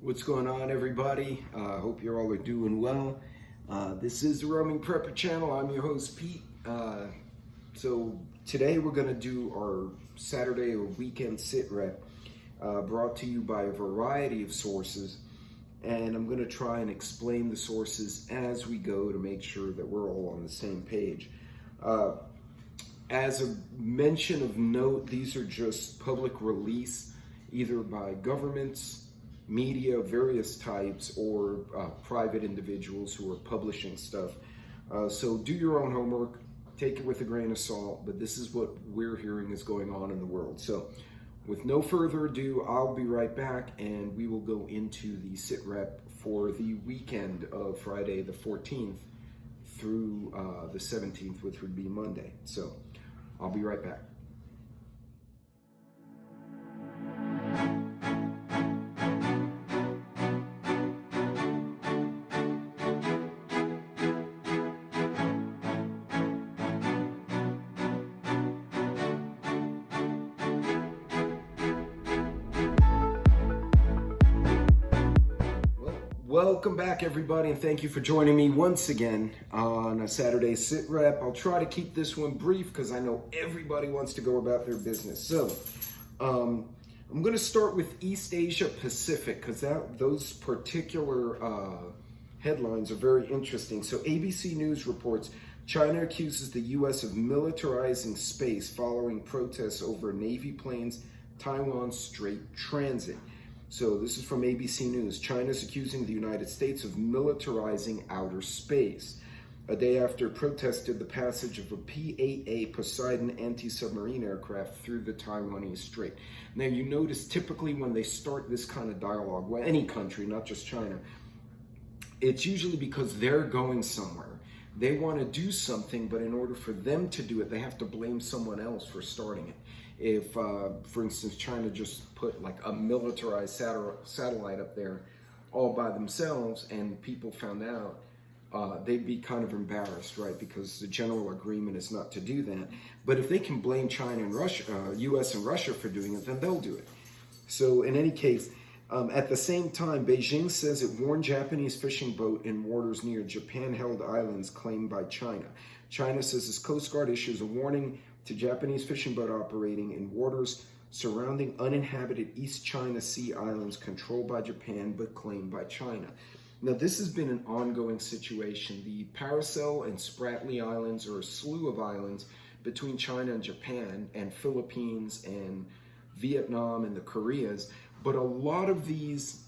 What's going on, everybody? Hope you all are doing well. This is the Roaming Prepper channel. I'm your host, Pete. So today we're going to do our Saturday or weekend SitRep, brought to you by a variety of sources. And I'm going to try and explain the sources as we go to make sure that we're all on the same page. As a mention of note, these are just public release, either by governments, media of various types, or private individuals who are publishing stuff. So do your own homework, take it with a grain of salt, but this is what we're hearing is going on in the world. So with no further ado, I'll be right back and we will go into the SitRep for the weekend of Friday the 14th through the 17th, which would be Monday. So I'll be right back. Welcome back, everybody, and thank you for joining me once again on a Saturday SitRep. I'll try to keep this one brief because I know everybody wants to go about their business. So I'm going to start with East Asia Pacific because those particular headlines are very interesting. So ABC News reports China accuses the U.S. of militarizing space following protests over Navy planes' Taiwan Strait transit. So this is from ABC News. China's accusing the United States of militarizing outer space. A day after it protested the passage of a P-8A Poseidon anti-submarine aircraft through the Taiwanese Strait. Now you notice typically when they start this kind of dialogue, well, any country, not just China, it's usually because they're going somewhere. They want to do something, but in order for them to do it, they have to blame someone else for starting it. If, for instance, China just put like a militarized satellite up there all by themselves and people found out, they'd be kind of embarrassed, right? Because the general agreement is not to do that. But if they can blame China and Russia, US and Russia for doing it, then they'll do it. So in any case, at the same time, Beijing says it warned Japanese fishing boat in waters near Japan-held islands claimed by China. China says its Coast Guard issues a warning to Japanese fishing boat operating in waters surrounding uninhabited East China Sea islands controlled by Japan but claimed by China. Now, this has been an ongoing situation. The Paracel and Spratly Islands are a slew of islands between China and Japan and Philippines and Vietnam and the Koreas, but a lot of these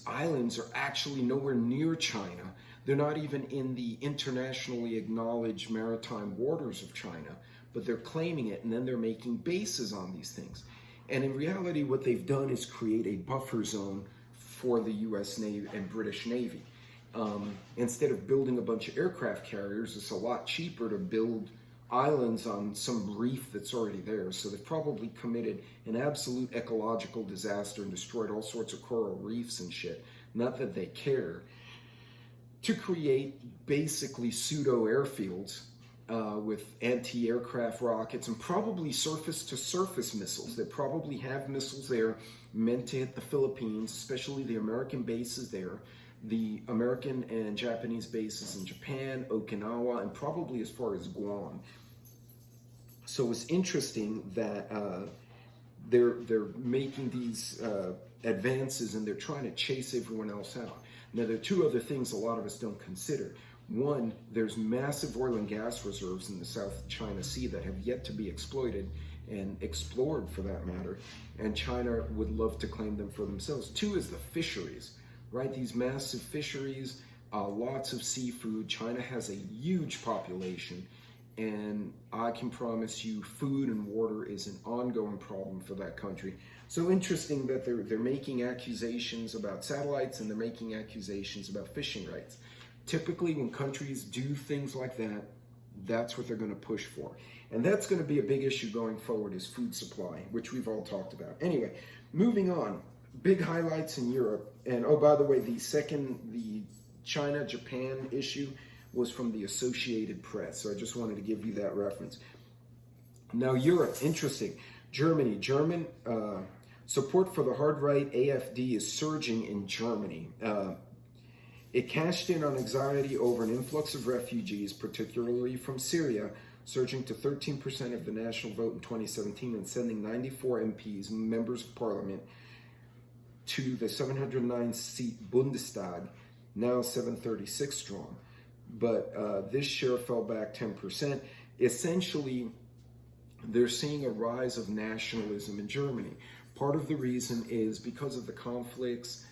islands are actually nowhere near China. They're not even in the internationally acknowledged maritime waters of China, but they're claiming it, and then they're making bases on these things. And in reality, what they've done is create a buffer zone for the U.S. Navy and British Navy. Instead of building a bunch of aircraft carriers, it's a lot cheaper to build islands on some reef that's already there. So they've probably committed an absolute ecological disaster and destroyed all sorts of coral reefs and shit. Not that they care. To create basically pseudo airfields with anti-aircraft rockets and probably surface-to-surface missiles. They probably have missiles there meant to hit the Philippines, especially the American bases there, the American and Japanese bases in Japan, Okinawa, and probably as far as Guam. So it's interesting that they're making these advances and they're trying to chase everyone else out. Now, there are two other things a lot of us don't consider. One, there's massive oil and gas reserves in the South China Sea that have yet to be exploited and explored, for that matter, and China would love to claim them for themselves. Two is the fisheries, right? These massive fisheries, lots of seafood. China has a huge population, and I can promise you food and water is an ongoing problem for that country. So interesting that they're making accusations about satellites and they're making accusations about fishing rights. Typically, when countries do things like that, that's what they're going to push for. And that's going to be a big issue going forward is food supply, which we've all talked about. Anyway, moving on. Big highlights in Europe. And oh, by the way, the China-Japan issue was from the Associated Press. So I just wanted to give you that reference. Now, Europe, interesting. Germany, Support for the hard right AfD is surging in Germany. It cashed in on anxiety over an influx of refugees, particularly from Syria, surging to 13% of the national vote in 2017 and sending 94 MPs, members of parliament, to the 709-seat Bundestag, now 736 strong. But this share fell back 10%. Essentially, they're seeing a rise of nationalism in Germany. Part of the reason is because of the conflicts.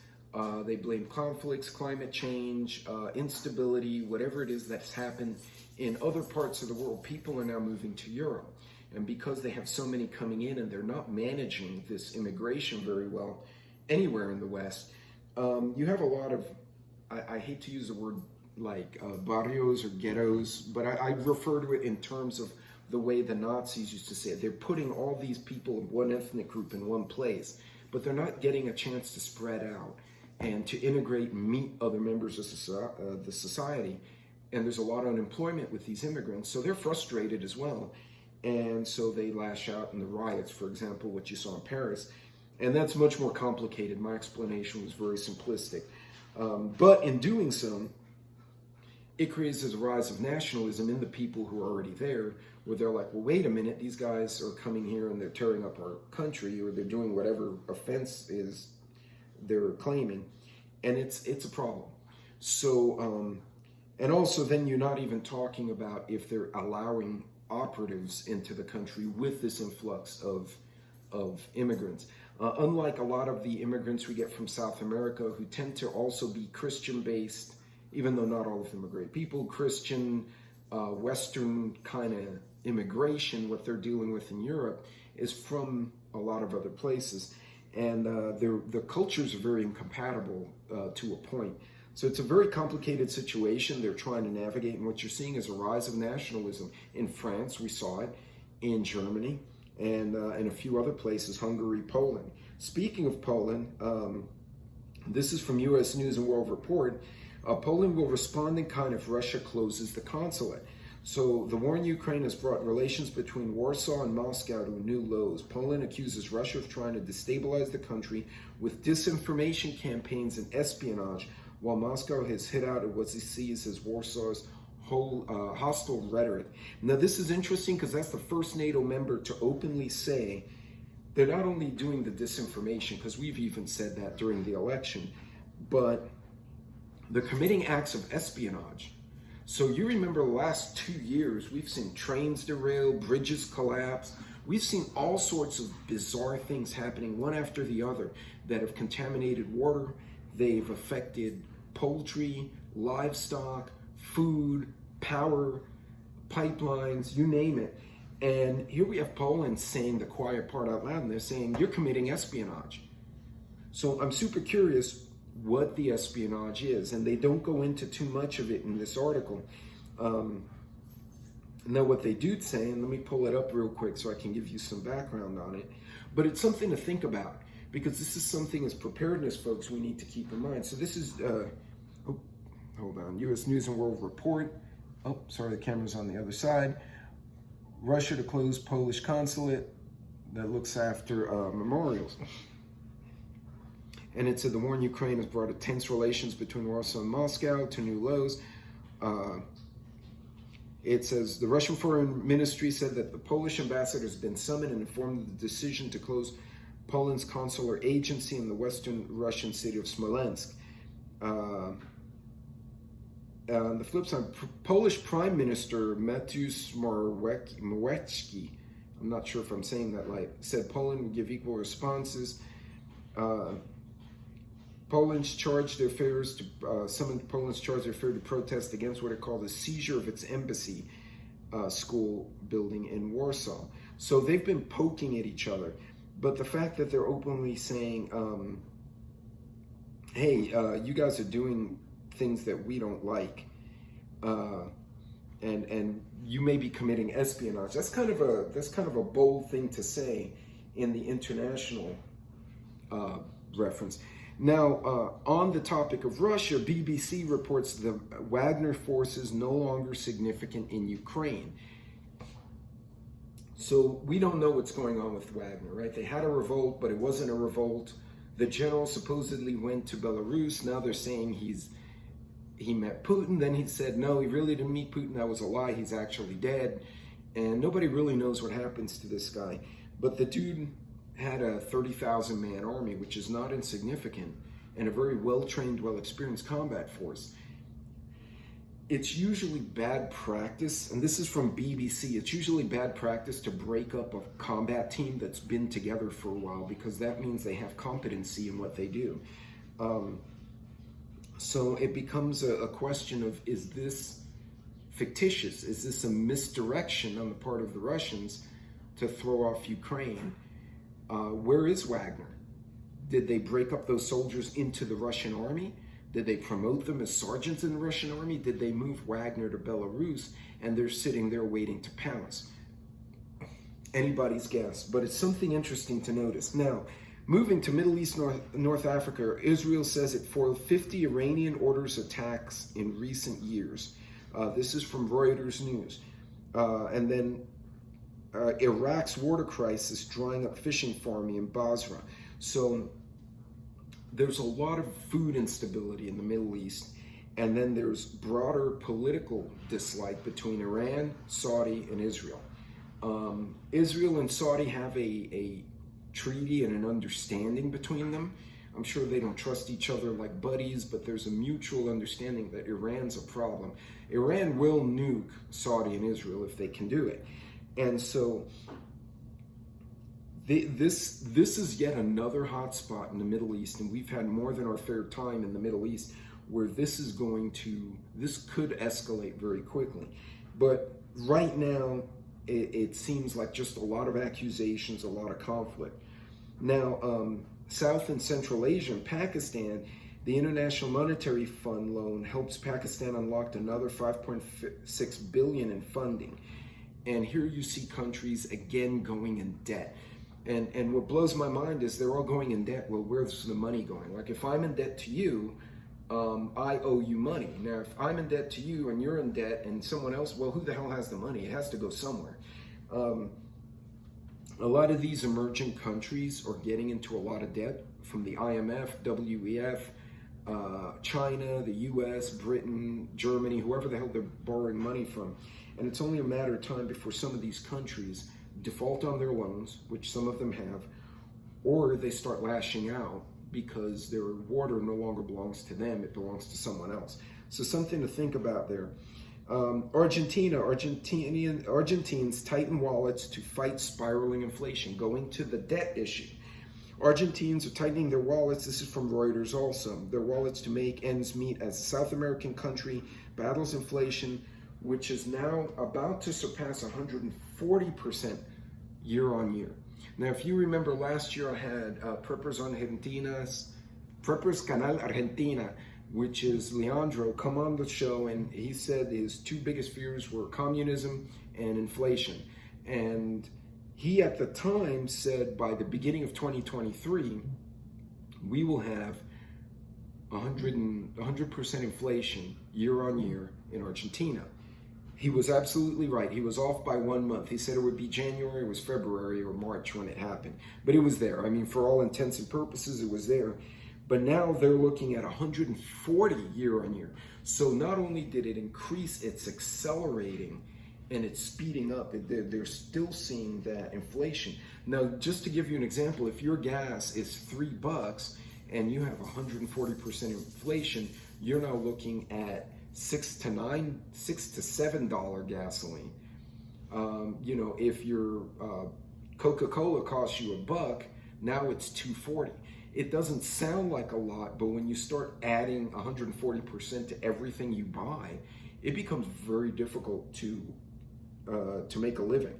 They blame conflicts, climate change, instability, whatever it is that's happened in other parts of the world. People are now moving to Europe. And because they have so many coming in and they're not managing this immigration very well anywhere in the West, you have a lot of, I hate to use the word like barrios or ghettos, but I refer to it in terms of the way the Nazis used to say it. They're putting all these people of one ethnic group in one place, but they're not getting a chance to spread out and to integrate and meet other members of the society. And there's a lot of unemployment with these immigrants, so they're frustrated as well. And so they lash out in the riots, for example, what you saw in Paris. And that's much more complicated. My explanation was very simplistic. But in doing so, it creates a rise of nationalism in the people who are already there, where they're like, well, wait a minute, these guys are coming here and they're tearing up our country, or they're doing whatever offense is they're claiming, and it's a problem. So, and also then you're not even talking about if they're allowing operatives into the country with this influx of immigrants. Unlike a lot of the immigrants we get from South America, who tend to also be Christian-based, even though not all of them are great people, Christian, Western kind of immigration, what they're dealing with in Europe is from a lot of other places. And the cultures are very incompatible to a point. So it's a very complicated situation they're trying to navigate. And what you're seeing is a rise of nationalism. In France, we saw it. In Germany, and in a few other places, Hungary, Poland. Speaking of Poland, this is from U.S. News and World Report. Poland will respond in kind if Russia closes the consulate. So the war in Ukraine has brought relations between Warsaw and Moscow to new lows. Poland accuses Russia of trying to destabilize the country with disinformation campaigns and espionage, while Moscow has hit out at what it sees as Warsaw's hostile rhetoric. Now, this is interesting because that's the first NATO member to openly say they're not only doing the disinformation, because we've even said that during the election, but they're committing acts of espionage. So you remember the last 2 years, we've seen trains derail, bridges collapse. We've seen all sorts of bizarre things happening one after the other that have contaminated water. They've affected poultry, livestock, food, power, pipelines, you name it. And here we have Poland saying the quiet part out loud, and they're saying, you're committing espionage. So I'm super curious what the espionage is, and they don't go into too much of it in this article. Now what they do say, and let me pull it up real quick so I can give you some background on it, but it's something to think about, because this is something as preparedness folks we need to keep in mind. So this is, hold on, U.S. News and World Report. Oh, sorry, the camera's on the other side. Russia to close Polish consulate that looks after memorials. And it said the war in Ukraine has brought tense relations between Warsaw and Moscow to new lows. It says the Russian Foreign Ministry said that the Polish ambassador has been summoned and informed of the decision to close Poland's consular agency in the western Russian city of Smolensk. On the flip side, Polish Prime Minister Mateusz Morawiecki, I'm not sure if I'm saying that right, said Poland will give equal responses. Poland's charged their affairs to summoned Poland's charged their affair to protest against what it called the seizure of its embassy school building in Warsaw. So they've been poking at each other, but the fact that they're openly saying, "Hey, you guys are doing things that we don't like, and you may be committing espionage." That's kind of a bold thing to say in the international reference. Now, on the topic of Russia, BBC reports the Wagner forces no longer significant in Ukraine. So we don't know what's going on with Wagner, right? They had a revolt, but it wasn't a revolt. The general supposedly went to Belarus. Now they're saying he met Putin. Then he said, no, he really didn't meet Putin. That was a lie. He's actually dead. And nobody really knows what happens to this guy. But the dude had a 30,000 man army, which is not insignificant, and a very well-trained, well-experienced combat force. It's usually bad practice, and this is from BBC, it's usually bad practice to break up a combat team that's been together for a while, because that means they have competency in what they do. So it becomes a question of, is this fictitious? Is this a misdirection on the part of the Russians to throw off Ukraine? Where is Wagner? Did they break up those soldiers into the Russian army? Did they promote them as sergeants in the Russian army? Did they move Wagner to Belarus and they're sitting there waiting to pounce? Anybody's guess, but it's something interesting to notice. Now, moving to Middle East, North Africa, Israel says it foiled 50 Iranian orders attacks in recent years. This is from Reuters News. And then Iraq's water crisis drying up fishing farming in Basra. So there's a lot of food instability in the Middle East, and then there's broader political dislike between Iran, Saudi, and Israel. Israel and Saudi have a treaty and an understanding between them. I'm sure they don't trust each other like buddies, but there's a mutual understanding that Iran's a problem. Iran will nuke Saudi and Israel if they can do it. And so this is yet another hotspot in the Middle East, and we've had more than our fair time in the Middle East where this could escalate very quickly. But right now, it seems like just a lot of accusations, a lot of conflict. Now, South and Central Asia and Pakistan, the International Monetary Fund loan helps Pakistan unlock another $5.6 billion in funding. And here you see countries again going in debt. And what blows my mind is they're all going in debt. Well, where's the money going? Like, if I'm in debt to you, I owe you money. Now, if I'm in debt to you and you're in debt and someone else, well, who the hell has the money? It has to go somewhere. A lot of these emerging countries are getting into a lot of debt from the IMF, WEF, China, the US, Britain, Germany, whoever the hell they're borrowing money from. And it's only a matter of time before some of these countries default on their loans, which some of them have, or they start lashing out because their water no longer belongs to them, it belongs to someone else. So something to think about there. Argentines tighten wallets to fight spiraling inflation, going to the debt issue. Argentines are tightening their wallets, this is from Reuters also, their wallets to make ends meet as the South American country battles inflation, which is now about to surpass 140% year on year. Now, if you remember last year, I had Preppers Canal Argentina, which is Leandro, come on the show, and he said his two biggest fears were communism and inflation. And he at the time said by the beginning of 2023, we will have 100% inflation year on year in Argentina. He was absolutely right. He was off by 1 month. He said it would be January, it was February or March when it happened. But it was there. I mean, for all intents and purposes, it was there. But now they're looking at 140 year on year. So not only did it increase, it's accelerating and it's speeding up. They're still seeing that inflation. Now, just to give you an example, if your gas is $3 and you have 140% inflation, you're now looking at $6 to $7 gasoline. If your Coca-Cola costs you $1, now it's $2.40. It doesn't sound like a lot, but when you start adding 140% to everything you buy, it becomes very difficult to make a living.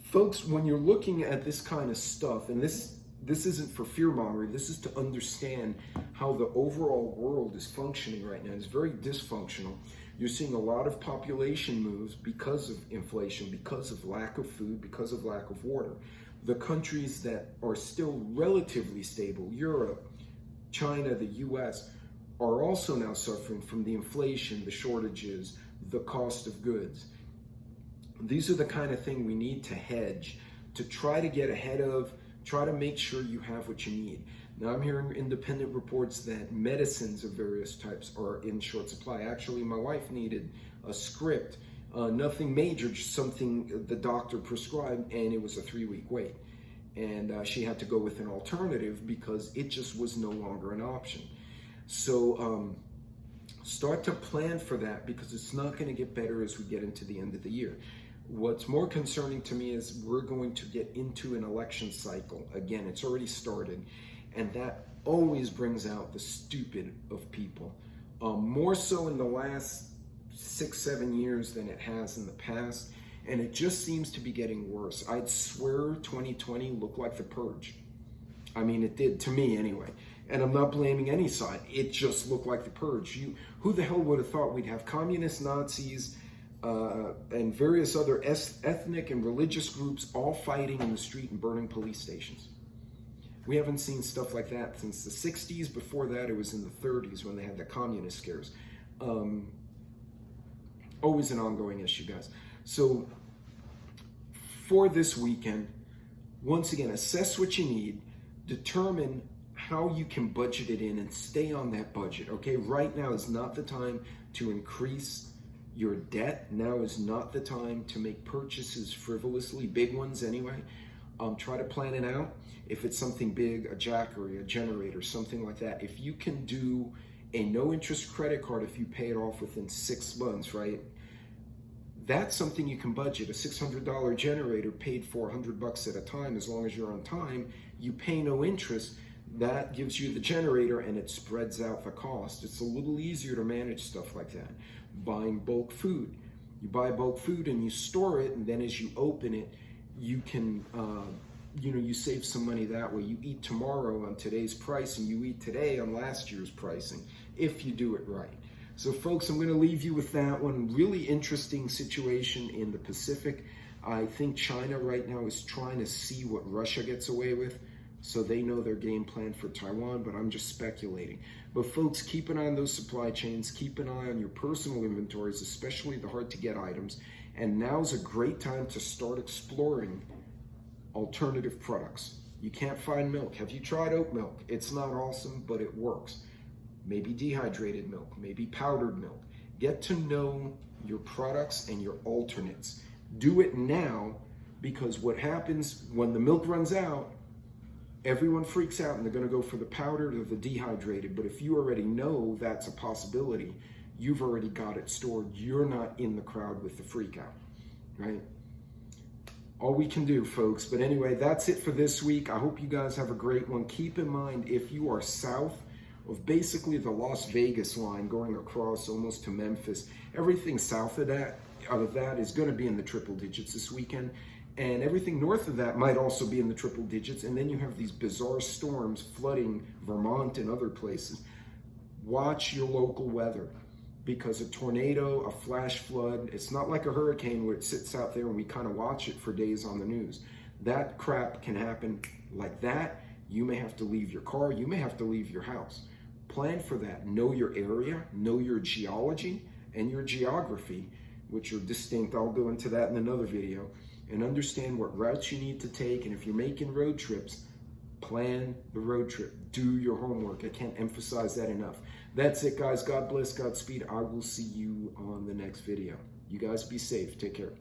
Folks, when you're looking at this kind of stuff, and this isn't for fear-mongering, this is to understand how the overall world is functioning right now. It's very dysfunctional. You're seeing a lot of population moves because of inflation, because of lack of food, because of lack of water. The countries that are still relatively stable, Europe, China, the US, are also now suffering from the inflation, the shortages, the cost of goods. These are the kind of thing we need to hedge, to try to get ahead of, try to make sure you have what you need. Now I'm hearing independent reports that medicines of various types are in short supply. Actually, my wife needed a script, nothing major, just something the doctor prescribed, and it was a 3-week wait. And she had to go with an alternative because it just was no longer an option. So start to plan for that, because it's not going to get better as we get into the end of the year. What's more concerning to me is we're going to get into an election cycle. Again, it's already started, and that always brings out the stupid of people. More so in the last 6-7 years than it has in the past. And it just seems to be getting worse. I'd swear 2020 looked like the purge. I mean, it did to me anyway. And I'm not blaming any side. It just looked like the purge. Who the hell would have thought we'd have communist Nazis and various other ethnic and religious groups all fighting in the street and burning police stations? We haven't seen stuff like that since the 60s. Before that, it was in the 30s when they had the communist scares. Always an ongoing issue, guys. So for this weekend, once again, assess what you need, determine how you can budget it in, and stay on that budget, okay? Right now is not the time to increase your debt. Now is not the time to make purchases frivolously, big ones anyway. Try to plan it out. If it's something big, a jackery, a generator, something like that, if you can do a no-interest credit card if you pay it off within 6 months, right? That's something you can budget. A $600 generator paid for $100 at a time, as long as you're on time, you pay no interest. That gives you the generator and it spreads out the cost. It's a little easier to manage stuff like that. Buying bulk food. You buy bulk food and you store it, and then as you open it, you can, you save some money that way. You eat tomorrow on today's price, and you eat today on last year's pricing, if you do it right. So folks, I'm going to leave you with that one. Really interesting situation in the Pacific. I think China right now is trying to see what Russia gets away with, so they know their game plan for Taiwan, but I'm just speculating. But folks, keep an eye on those supply chains. Keep an eye on your personal inventories, especially the hard-to-get items. And now's a great time to start exploring alternative products. You can't find milk. Have you tried oat milk? It's not awesome, but it works. Maybe dehydrated milk, maybe powdered milk. Get to know your products and your alternates. Do it now, because what happens when the milk runs out, everyone freaks out and they're going to go for the powdered or the dehydrated. But if you already know that's a possibility, you've already got it stored. You're not in the crowd with the freak out, right? All we can do, folks. But anyway, that's it for this week. I hope you guys have a great one. Keep in mind, if you are south of basically the Las Vegas line going across almost to Memphis, everything south of that is going to be in the triple digits this weekend, and everything north of that might also be in the triple digits. And then you have these bizarre storms flooding Vermont and other places. Watch your local weather, because a tornado, a flash flood, it's not like a hurricane where it sits out there and we kind of watch it for days on the news. That crap can happen like that. You may have to leave your car, you may have to leave your house. Plan for that. Know your area, know your geology and your geography, which are distinct. I'll go into that in another video. And understand what routes you need to take. And if you're making road trips, plan the road trip. Do your homework. I can't emphasize that enough. That's it, guys. God bless, Godspeed. I will see you on the next video. You guys be safe. Take care.